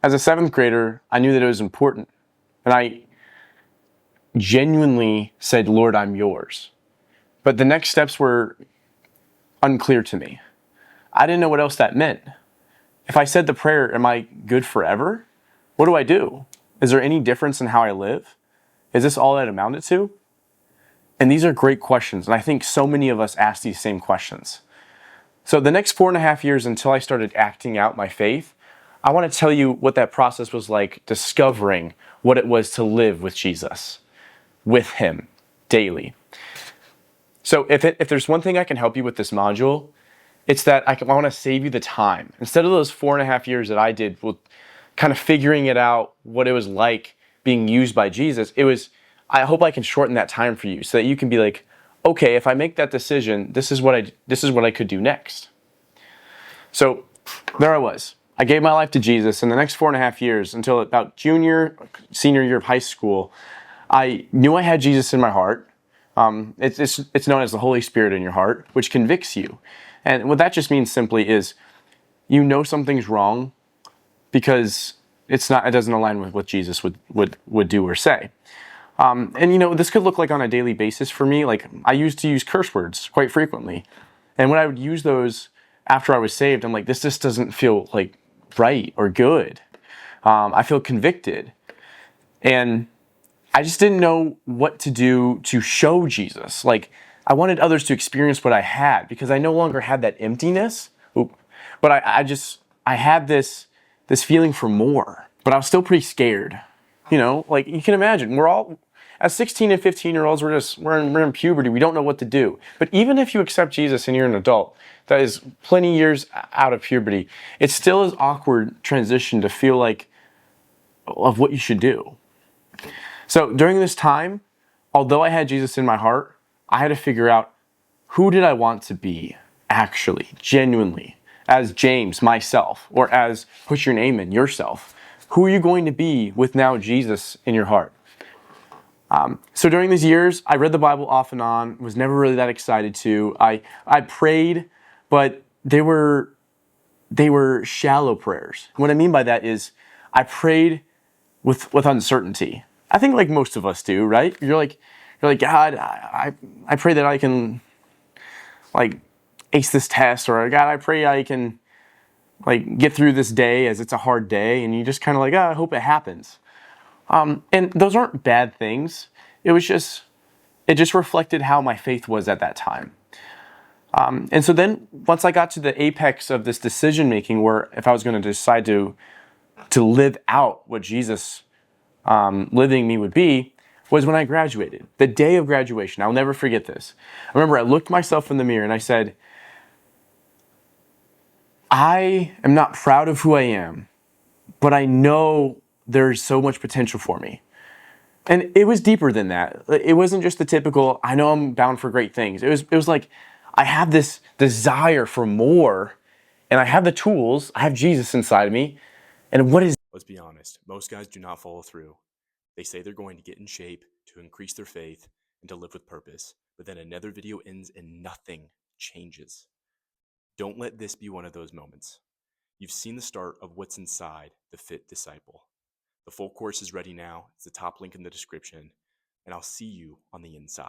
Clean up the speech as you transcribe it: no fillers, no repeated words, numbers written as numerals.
As a seventh grader, I knew that it was important. And I genuinely said, Lord, I'm yours. But the next steps were unclear to me. I didn't know what else that meant. If I said the prayer, am I good forever? What do I do? Is there any difference in how I live? Is this all that amounted to? And these are great questions. And I think so many of us ask these same questions. So the next 4.5 years until I started acting out my faith, I want to tell you what that process was like, discovering what it was to live with Jesus, with him daily. So if there's one thing I can help you with this module, it's that I want to save you the time. Instead of those 4.5 years that I did with kind of figuring it out, what it was like being used by Jesus, I hope I can shorten that time for you so that you can be like, okay, if I make that decision, this is what I could do next. So there I was. I gave my life to Jesus, and the next 4.5 years, until about senior year of high school, I knew I had Jesus in my heart. It's known as the Holy Spirit in your heart, which convicts you. And what that just means simply is you know something's wrong because it doesn't align with what Jesus would do or say. And this could look like on a daily basis for me. Like, I used to use curse words quite frequently. And when I would use those after I was saved, I'm like, this just doesn't feel like right or good. I feel convicted. And I just didn't know what to do to show Jesus. Like, I wanted others to experience what I had because I no longer had that emptiness. But I had this feeling for more. But I was still pretty scared. Like you can imagine, we're all, as 16 and 15-year-olds, we're in puberty. We don't know what to do. But even if you accept Jesus and you're an adult, that is plenty years out of puberty, it still is awkward transition to feel like of what you should do. So during this time, although I had Jesus in my heart, I had to figure out, who did I want to be actually, genuinely, as James, myself, or as, put your name in, yourself. Who are you going to be with now Jesus in your heart? So during these years, I read the Bible off and on, was never really that excited to. I prayed, but they were shallow prayers. What I mean by that is I prayed with uncertainty. I think like most of us do, right? You're like, God, I pray that I can like ace this test, or God, I pray I can like get through this day as it's a hard day, and you just kind of like, I hope it happens. And those aren't bad things. It just reflected how my faith was at that time. And so then once I got to the apex of this decision making, where if I was going to decide to live out what Jesus living me would be, was when I graduated. The day of graduation, I'll never forget this. I remember I looked myself in the mirror and I said, I am not proud of who I am, but I know there's so much potential for me. And it was deeper than that. It wasn't just the typical, I know I'm bound for great things. It was like, I have this desire for more, and I have the tools, I have Jesus inside of me. And what is... Let's be honest, most guys do not follow through. They say they're going to get in shape, to increase their faith, and to live with purpose. But then another video ends and nothing changes. Don't let this be one of those moments. You've seen the start of what's inside the fit disciple. The full course is ready now. It's the top link in the description, and I'll see you on the inside.